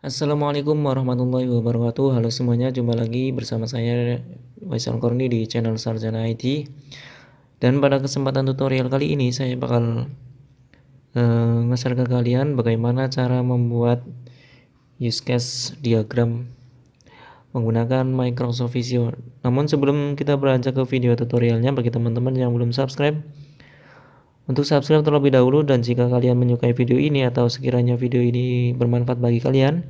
Assalamualaikum warahmatullahi wabarakatuh. Halo semuanya, jumpa lagi bersama saya Waisal Korni di channel Sarjana IT. Dan pada kesempatan tutorial kali ini saya bakal nge-share ke kalian bagaimana cara membuat use case diagram menggunakan Microsoft Visio. Namun sebelum kita beranjak ke video tutorialnya, bagi teman-teman yang belum subscribe, untuk subscribe terlebih dahulu, dan jika kalian menyukai video ini atau sekiranya video ini bermanfaat bagi kalian,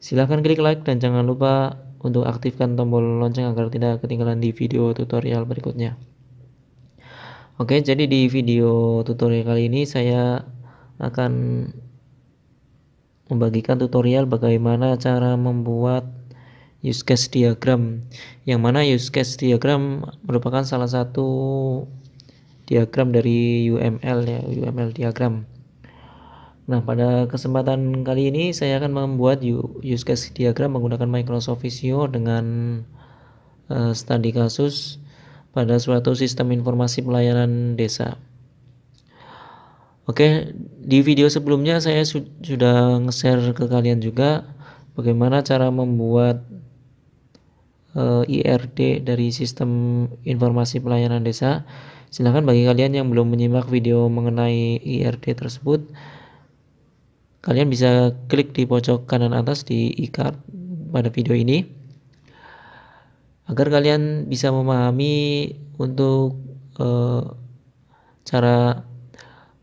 silahkan klik like dan jangan lupa untuk aktifkan tombol lonceng agar tidak ketinggalan di video tutorial berikutnya. Oke, jadi di video tutorial kali ini saya akan membagikan tutorial bagaimana cara membuat use case diagram, yang mana use case diagram merupakan salah satu diagram dari UML ya, UML diagram. Nah, pada kesempatan kali ini saya akan membuat use case diagram menggunakan Microsoft Visio dengan studi kasus pada suatu sistem informasi pelayanan desa. Oke, di video sebelumnya saya sudah nge-share ke kalian juga bagaimana cara membuat IRD dari sistem informasi pelayanan desa. Silahkan bagi kalian yang belum menyimak video mengenai IRD tersebut, kalian bisa klik di pojok kanan atas di e-card pada video ini agar kalian bisa memahami untuk cara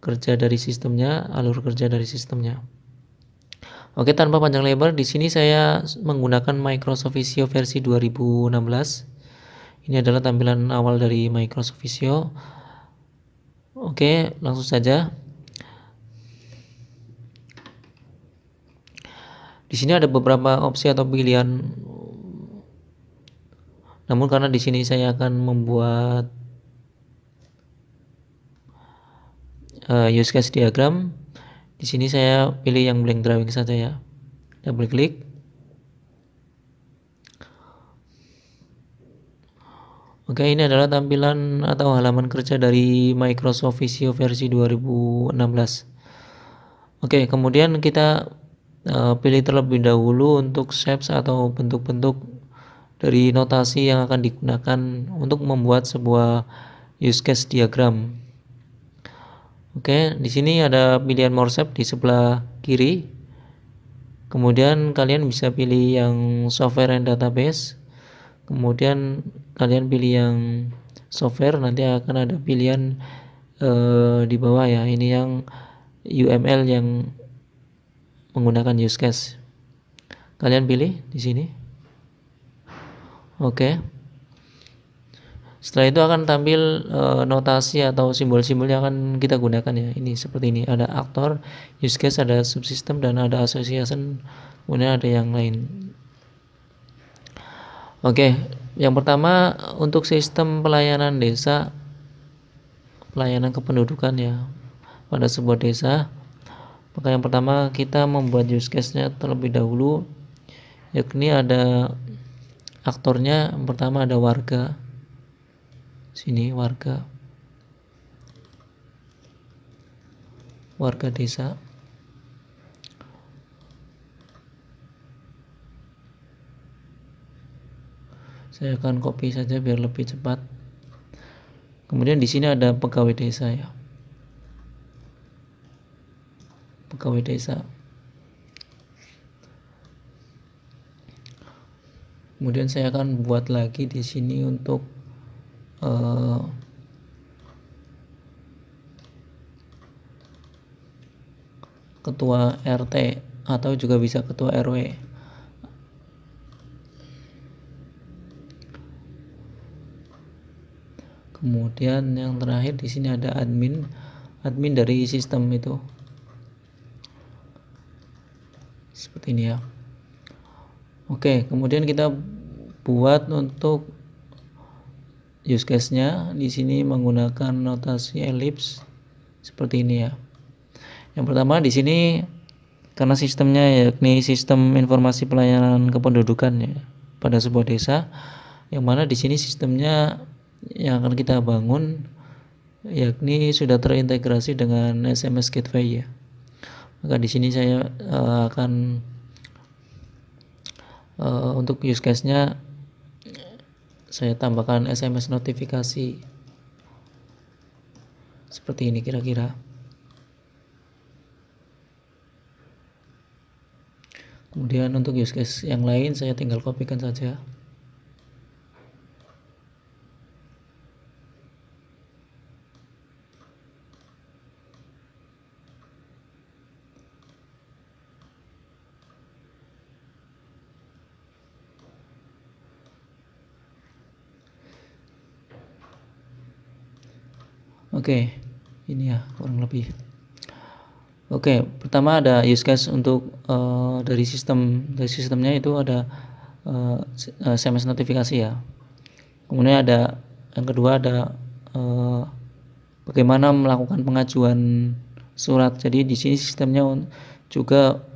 kerja dari sistemnya, alur kerja dari sistemnya. Oke, tanpa panjang lebar, di sini saya menggunakan Microsoft Visio versi 2016. Ini adalah tampilan awal dari Microsoft Visio. Oke, langsung saja. Di sini ada beberapa opsi atau pilihan. Namun karena di sini saya akan membuat use case diagram, di sini saya pilih yang blank drawing saja ya. Double klik. Oke, ini adalah tampilan atau halaman kerja dari Microsoft Visio versi 2016. Oke, kemudian kita pilih terlebih dahulu untuk shapes atau bentuk-bentuk dari notasi yang akan digunakan untuk membuat sebuah use case diagram. Oke, di sini ada pilihan more shape di sebelah kiri. Kemudian kalian bisa pilih yang software and database. Kemudian kalian pilih yang software, nanti akan ada pilihan di bawah ya. Ini yang UML yang menggunakan use case. Kalian pilih di sini. Oke. Setelah itu akan tampil notasi atau simbol-simbol yang akan kita gunakan ya. Ini seperti ini, ada aktor, use case, ada subsystem, dan ada association, kemudian ada yang lain. Oke, yang pertama untuk sistem pelayanan desa, pelayanan kependudukan ya pada sebuah desa, maka yang pertama kita membuat use case-nya terlebih dahulu, yakni ada aktornya. Yang pertama ada warga. Sini warga desa. Saya akan copy saja biar lebih cepat. Kemudian di sini ada pegawai desa ya. Pegawai desa. Kemudian saya akan buat lagi di sini untuk ketua RT atau juga bisa ketua RW. Kemudian yang terakhir di sini ada admin dari sistem itu. Seperti ini ya. Oke, kemudian kita buat untuk use case-nya di sini menggunakan notasi elips seperti ini ya. Yang pertama di sini karena sistemnya yakni sistem informasi pelayanan kependudukan ya pada sebuah desa, yang mana di sini sistemnya yang akan kita bangun, yakni sudah terintegrasi dengan SMS Gateway ya. Maka di sini saya akan untuk use case-nya saya tambahkan SMS notifikasi seperti ini kira-kira. Kemudian untuk use case yang lain saya tinggal kopikan saja. Oke, ini ya kurang lebih. Oke, pertama ada use case untuk dari sistemnya itu ada SMS notifikasi ya. Kemudian ada yang kedua ada bagaimana melakukan pengajuan surat. Jadi di sini sistemnya juga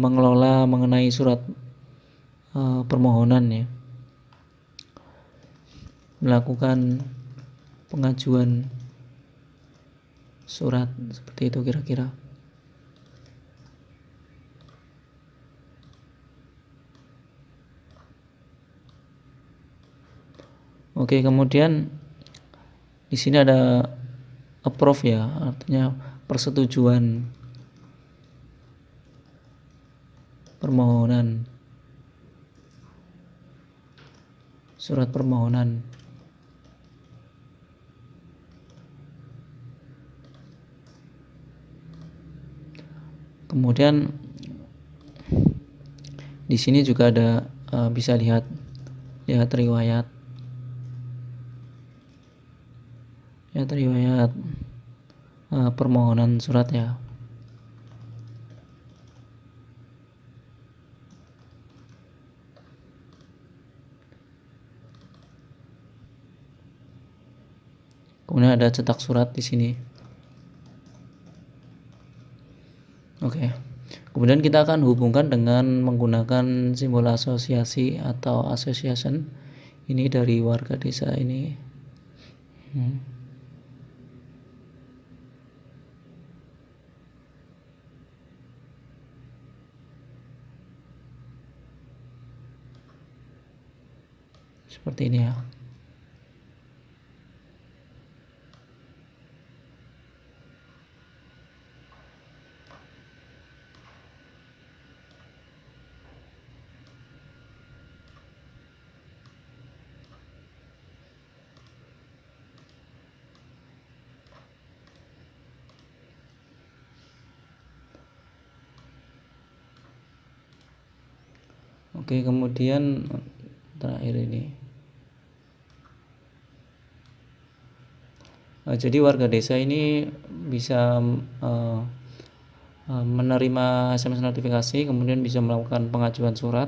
mengelola mengenai surat permohonan ya. Melakukan pengajuan surat seperti itu kira-kira. Oke, kemudian di sini ada approve ya, artinya persetujuan permohonan, surat permohonan. Kemudian di sini juga ada bisa lihat riwayat permohonan surat ya. Kemudian ada cetak surat di sini. Oke. Kemudian kita akan hubungkan dengan menggunakan simbol asosiasi atau association ini dari warga desa ini. Seperti ini ya. Oke, kemudian terakhir ini. Jadi warga desa ini bisa menerima SMS notifikasi, kemudian bisa melakukan pengajuan surat.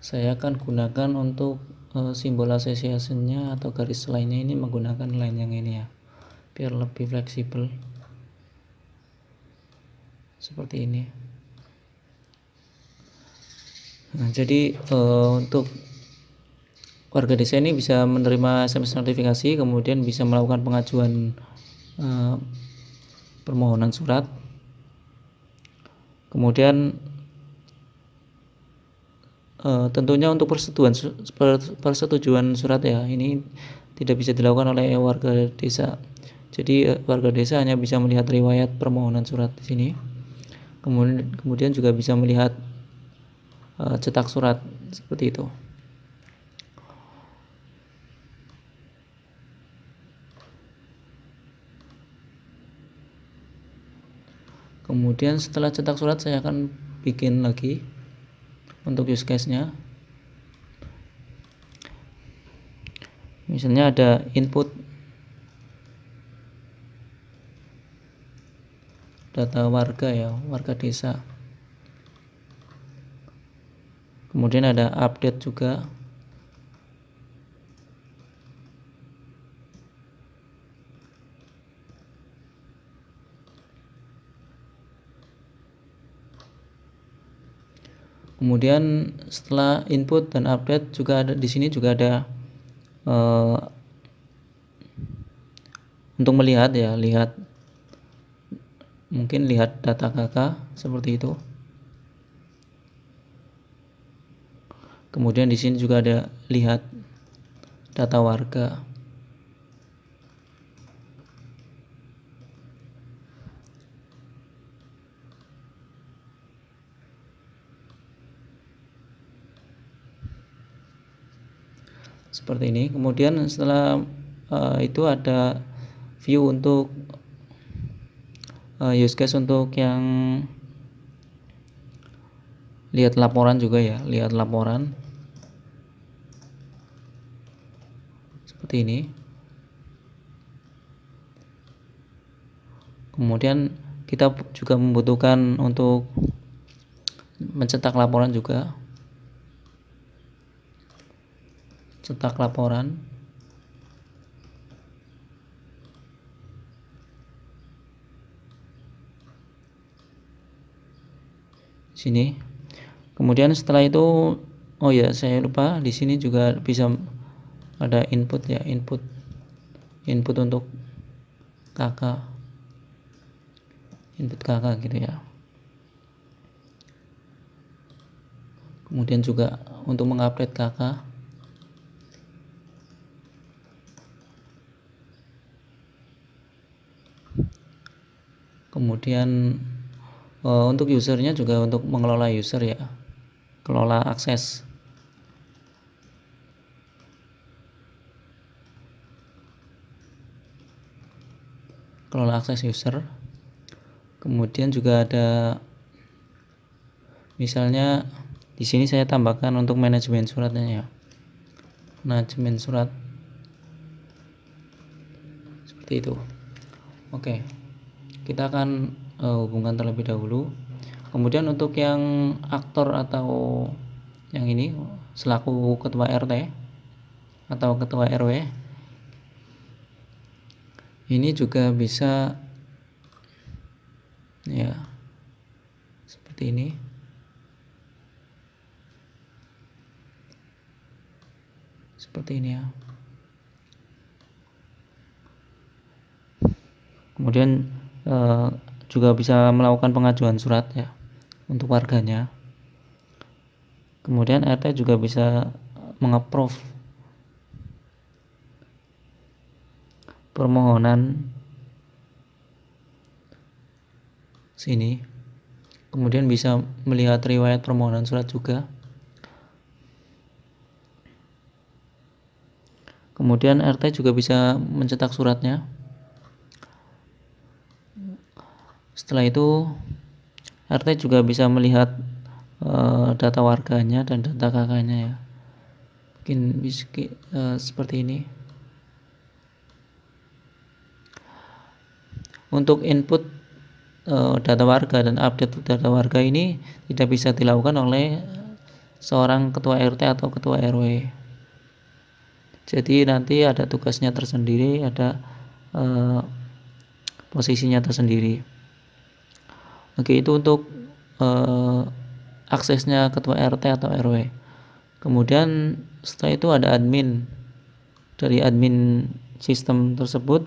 Saya akan gunakan untuk simbol association-nya atau garis lainnya ini menggunakan line yang ini ya, biar lebih fleksibel. Seperti ini. Nah, jadi untuk warga desa ini bisa menerima SMS notifikasi, kemudian bisa melakukan pengajuan permohonan surat. Kemudian tentunya untuk persetujuan surat ya, ini tidak bisa dilakukan oleh warga desa. Jadi warga desa hanya bisa melihat riwayat permohonan surat di sini. Kemudian juga bisa melihat cetak surat seperti itu. Kemudian setelah cetak surat saya akan bikin lagi untuk use case-nya. Misalnya ada input data warga ya, warga desa. Kemudian ada update juga. Kemudian setelah input dan update juga ada di sini juga ada untuk melihat ya, mungkin lihat data KK seperti itu. Kemudian di sini juga ada lihat data warga. Seperti ini. Kemudian setelah itu ada view untuk use case untuk yang lihat laporan juga ya, lihat laporan seperti ini. Kemudian kita juga membutuhkan untuk mencetak laporan juga, cetak laporan. Sini. Kemudian setelah itu, oh ya saya lupa, di sini juga bisa ada input ya, input untuk KK, input KK gitu ya. Kemudian juga untuk mengupdate KK. Kemudian untuk usernya juga untuk mengelola user ya, kelola akses. Kelola akses user. Kemudian juga ada misalnya di sini saya tambahkan untuk manajemen suratnya ya. Manajemen surat. Seperti itu. Oke. Kita akan hubungkan terlebih dahulu. Kemudian untuk yang aktor atau yang ini selaku ketua RT atau ketua RW, ini juga bisa ya seperti ini. Seperti ini ya. Kemudian juga bisa melakukan pengajuan surat ya untuk warganya. Kemudian RT juga bisa mengapprove permohonan sini. Kemudian bisa melihat riwayat permohonan surat juga. Kemudian RT juga bisa mencetak suratnya. Setelah itu RT juga bisa melihat data warganya dan data kakaknya ya. Mungkin bisa seperti ini. Untuk input data warga dan update data warga ini tidak bisa dilakukan oleh seorang ketua RT atau ketua RW. Jadi nanti ada tugasnya tersendiri, ada posisinya tersendiri. Oke, itu untuk aksesnya ketua RT atau RW. Kemudian setelah itu ada admin. Dari admin sistem tersebut,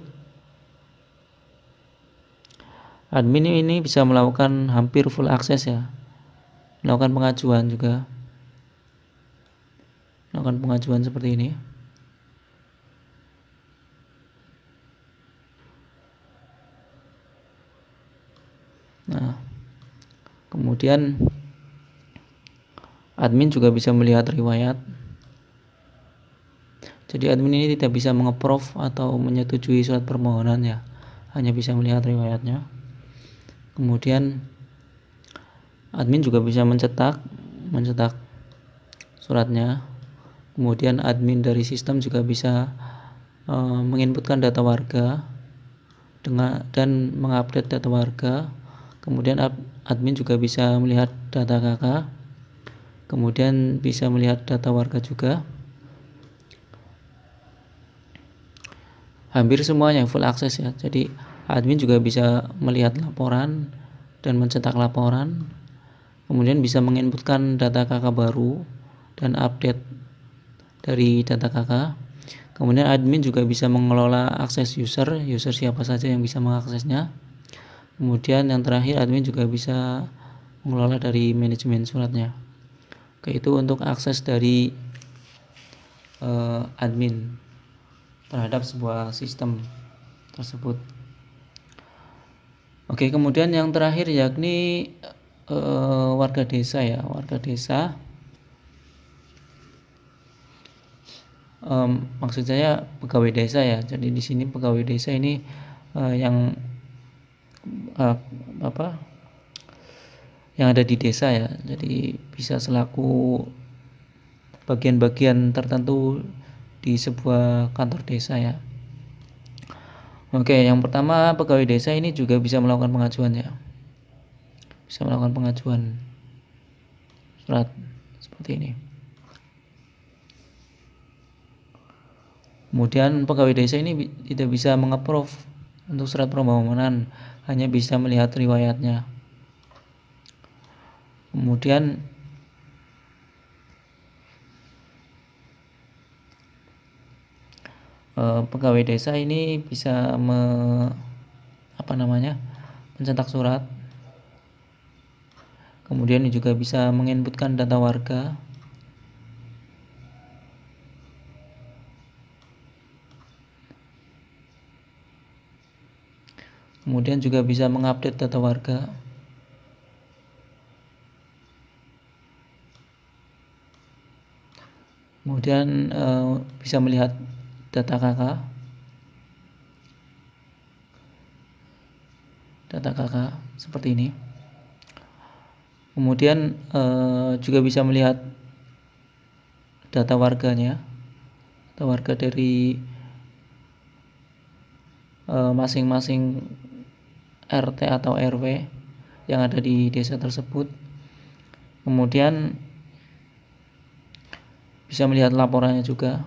admin ini bisa melakukan hampir full akses ya, melakukan pengajuan juga, melakukan pengajuan seperti ini. Nah, kemudian admin juga bisa melihat riwayat. Jadi admin ini tidak bisa mengapprove atau menyetujui surat permohonan ya, hanya bisa melihat riwayatnya. Kemudian admin juga bisa mencetak suratnya. Kemudian admin dari sistem juga bisa menginputkan data warga dan mengupdate data warga. Kemudian admin juga bisa melihat data KK, kemudian bisa melihat data warga juga. Hampir semuanya full akses ya. Jadi admin juga bisa melihat laporan dan mencetak laporan. Kemudian bisa menginputkan data KK baru dan update dari data KK. Kemudian admin juga bisa mengelola akses user siapa saja yang bisa mengaksesnya. Kemudian yang terakhir, admin juga bisa mengelola dari manajemen suratnya. Oke, itu untuk akses dari admin terhadap sebuah sistem tersebut. Oke, kemudian yang terakhir yakni warga desa ya. Warga desa, maksud saya pegawai desa ya. Jadi di sini pegawai desa ini yang yang ada di desa ya. Jadi bisa selaku bagian-bagian tertentu di sebuah kantor desa ya. Oke, yang pertama pegawai desa ini juga bisa melakukan pengajuan ya. Bisa melakukan pengajuan surat seperti ini. Kemudian pegawai desa ini tidak bisa mengapprove untuk surat permohonan, hanya bisa melihat riwayatnya. Kemudian pegawai desa ini bisa mencetak surat. Kemudian juga bisa menginputkan data warga. Kemudian juga bisa mengupdate data warga. Kemudian bisa melihat data KK seperti ini. Kemudian juga bisa melihat data warganya, data warga dari masing-masing RT atau RW yang ada di desa tersebut. Kemudian bisa melihat laporannya juga.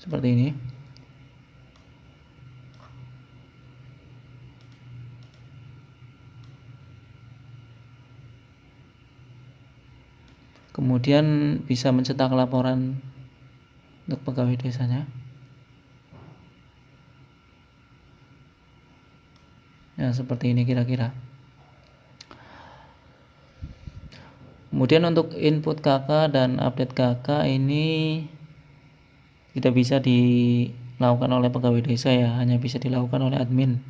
Seperti ini. Kemudian bisa mencetak laporan untuk pegawai desanya. Ya, seperti ini kira-kira. Kemudian untuk input KK dan update KK ini tidak bisa dilakukan oleh pegawai desa ya, hanya bisa dilakukan oleh admin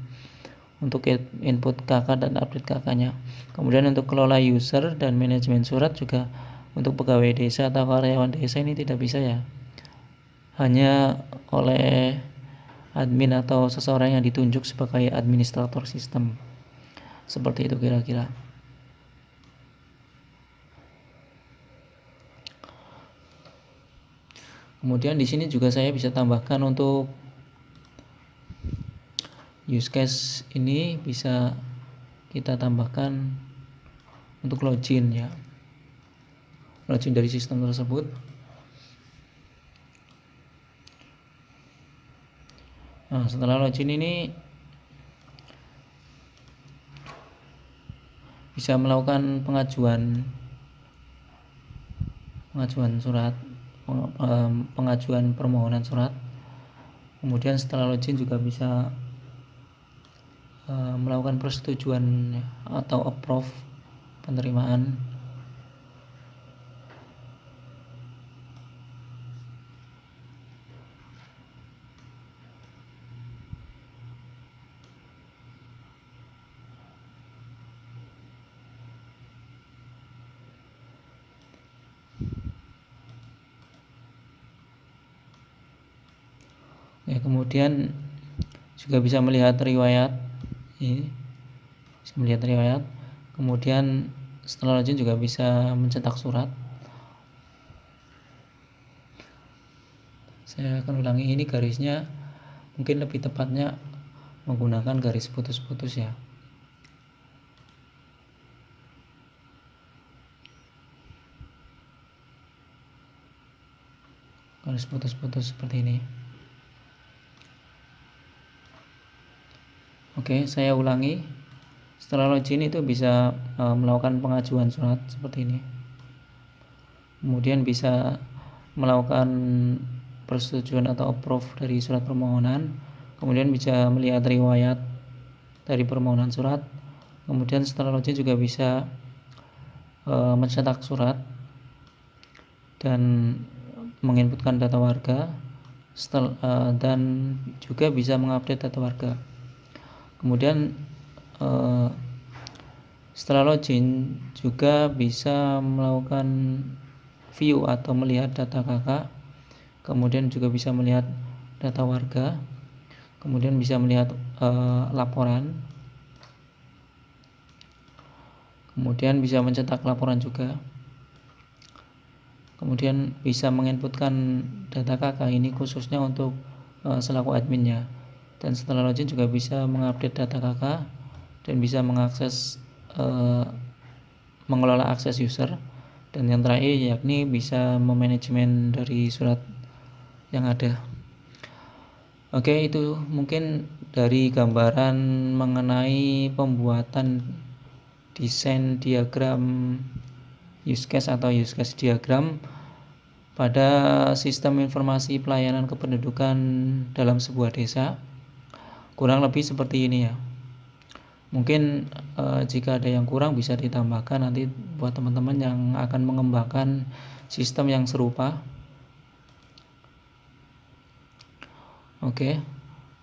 untuk input KK dan update KK-nya. Kemudian untuk kelola user dan manajemen surat juga untuk pegawai desa atau karyawan desa ini tidak bisa ya, hanya oleh admin atau seseorang yang ditunjuk sebagai administrator sistem. Seperti itu kira-kira. Kemudian di sini juga saya bisa tambahkan untuk use case ini bisa kita tambahkan untuk login ya. Login dari sistem tersebut. Nah, setelah login ini bisa melakukan pengajuan surat, pengajuan permohonan surat. Kemudian setelah login juga bisa melakukan persetujuan atau approve penerimaan. Ya, kemudian juga bisa melihat riwayat. Ini bisa melihat riwayat. Kemudian setelah login juga bisa mencetak surat. Saya akan ulangi, ini garisnya mungkin lebih tepatnya menggunakan garis putus-putus ya. Garis putus-putus seperti ini. Oke, saya ulangi. Setelah login itu bisa melakukan pengajuan surat seperti ini. Kemudian bisa melakukan persetujuan atau approve dari surat permohonan. Kemudian bisa melihat riwayat dari permohonan surat. Kemudian setelah login juga bisa mencetak surat dan menginputkan data warga dan juga bisa mengupdate data warga. Kemudian setelah login juga bisa melakukan view atau melihat data kakak, kemudian juga bisa melihat data warga, kemudian bisa melihat laporan, kemudian bisa mencetak laporan juga, kemudian bisa menginputkan data kakak ini khususnya untuk selaku adminnya. Dan setelah login juga bisa mengupdate data kakak dan bisa mengakses mengelola akses user, dan yang terakhir yakni bisa memanajemen dari surat yang ada. Oke, itu mungkin dari gambaran mengenai pembuatan desain diagram use case atau use case diagram pada sistem informasi pelayanan kependudukan dalam sebuah desa. Kurang lebih seperti ini ya. Mungkin jika ada yang kurang bisa ditambahkan nanti buat teman-teman yang akan mengembangkan sistem yang serupa. Oke,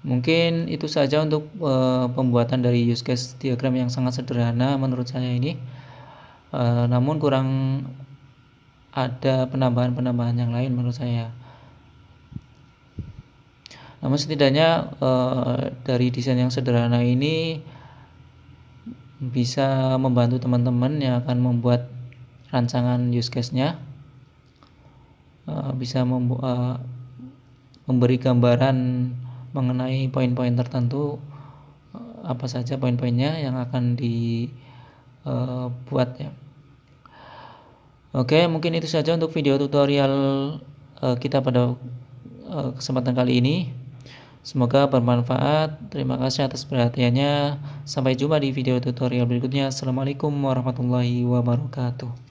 mungkin itu saja untuk pembuatan dari use case diagram yang sangat sederhana menurut saya ini. Namun kurang ada penambahan-penambahan yang lain menurut saya. Namun setidaknya dari desain yang sederhana ini bisa membantu teman-teman yang akan membuat rancangan use case-nya, bisa memberi gambaran mengenai poin-poin tertentu, apa saja poin-poinnya yang akan dibuat ya. Oke, mungkin itu saja untuk video tutorial kita pada kesempatan kali ini. Semoga bermanfaat. Terima kasih atas perhatiannya. Sampai jumpa di video tutorial berikutnya. Assalamualaikum warahmatullahi wabarakatuh.